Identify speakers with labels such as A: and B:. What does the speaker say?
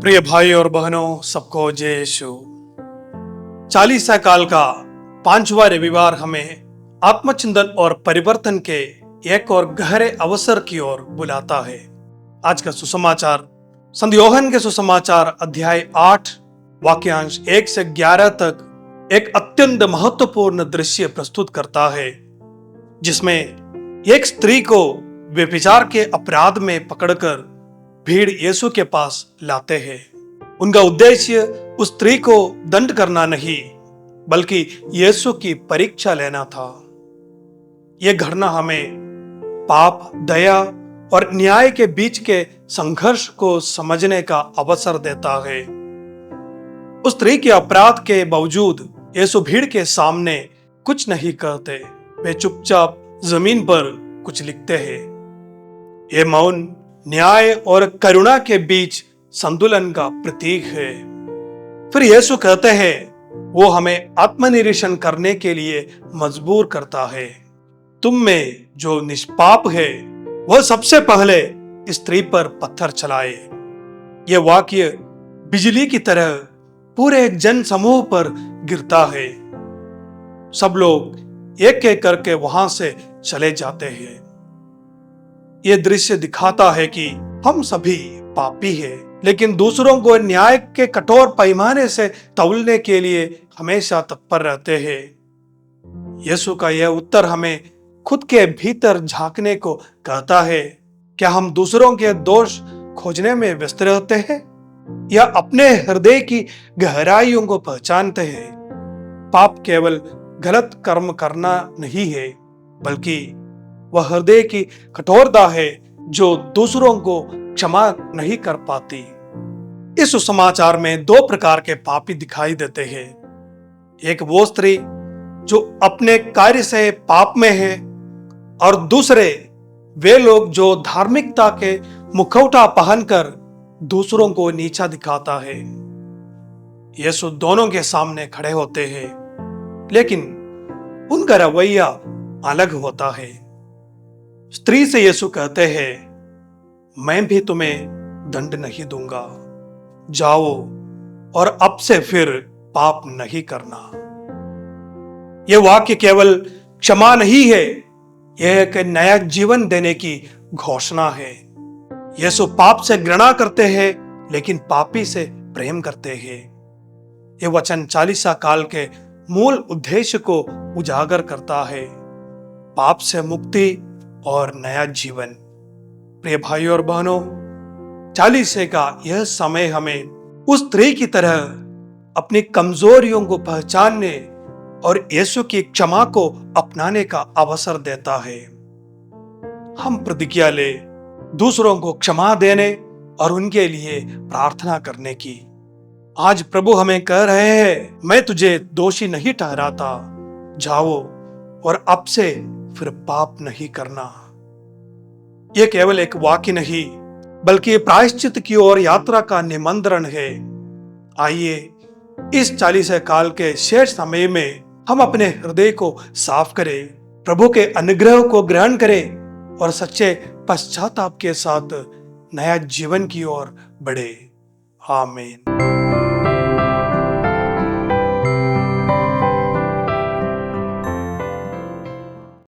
A: प्रिय भाई और बहनों, सबको जय यीशु। 40 काल का 5वां रविवार हमें आत्मचिंतन और परिवर्तन के एक और गहरे अवसर की ओर बुलाता है। आज का सुसमाचार संत योहन के सुसमाचार अध्याय 8 वाक्यांश 1 से 11 तक एक अत्यंत महत्वपूर्ण दृश्य प्रस्तुत करता है, जिसमें एक स्त्री को व्यभिचार के अपराध में पकड़कर भीड़ यीशु के पास लाते हैं। उनका उद्देश्य उस स्त्री को दंड करना नहीं, बल्कि यीशु की परीक्षा लेना था। यह घटना हमें पाप, दया और न्याय के बीच के संघर्ष को समझने का अवसर देता है। उस स्त्री के अपराध के बावजूद यीशु भीड़ के सामने कुछ नहीं कहते। वे चुपचाप जमीन पर कुछ लिखते हैं। यह मौन न्याय और करुणा के बीच संतुलन का प्रतीक है। फिर यीशु कहते हैं, वो हमें आत्मनिरीक्षण करने के लिए मजबूर करता है। तुम में जो निष्पाप है वह सबसे पहले स्त्री पर पत्थर चलाए। यह वाक्य बिजली की तरह पूरे जन समूह पर गिरता है। सब लोग एक एक करके वहां से चले जाते हैं। यह दृश्य दिखाता है कि हम सभी पापी हैं, लेकिन दूसरों को न्याय के कठोर पैमाने से तौलने के लिए हमेशा तत्पर रहते हैं। यीशु का यह उत्तर हमें खुद के भीतर झांकने को कहता है। क्या हम दूसरों के दोष खोजने में व्यस्त रहते हैं या अपने हृदय की गहराइयों को पहचानते हैं? पाप केवल गलत कर्म करना नहीं है, बल्कि वह हृदय की कठोरता है जो दूसरों को क्षमा नहीं कर पाती। इस सुसमाचार में 2 प्रकार के पापी दिखाई देते हैं। एक वो स्त्री जो अपने कार्य से पाप में है, और दूसरे वे लोग जो धार्मिकता के मुखौटा पहनकर दूसरों को नीचा दिखाता है। यीशु दोनों के सामने खड़े होते हैं, लेकिन उनका रवैया अलग होता है। स्त्री से यीशु कहते हैं, मैं भी तुम्हें दंड नहीं दूंगा, जाओ और अब से फिर पाप नहीं करना। यह वाक्य केवल क्षमा नहीं है, यह एक नया जीवन देने की घोषणा है। यीशु पाप से घृणा करते हैं, लेकिन पापी से प्रेम करते हैं। यह वचन 40 काल के मूल उद्देश्य को उजागर करता है, पाप से मुक्ति और नया जीवन। प्रिय भाई और बहनों, 40 का यह समय हमें उस स्त्री की तरह अपनी कमजोरियों को पहचानने और यीशु की क्षमा को अपनाने का अवसर देता है। हम प्रतिज्ञा ले दूसरों को क्षमा देने और उनके लिए प्रार्थना करने की। आज प्रभु हमें कह रहे हैं, मैं तुझे दोषी नहीं ठहराता, जाओ और अब से फिर पाप नहीं करना। यह केवल एक वाक्य नहीं, बल्कि प्रायश्चित की ओर यात्रा का निमंत्रण है। आइए इस 40 काल के शेष समय में हम अपने हृदय को साफ करें, प्रभु के अनुग्रह को ग्रहण करें और सच्चे पश्चाताप के साथ नया जीवन की ओर बढ़े। आमीन।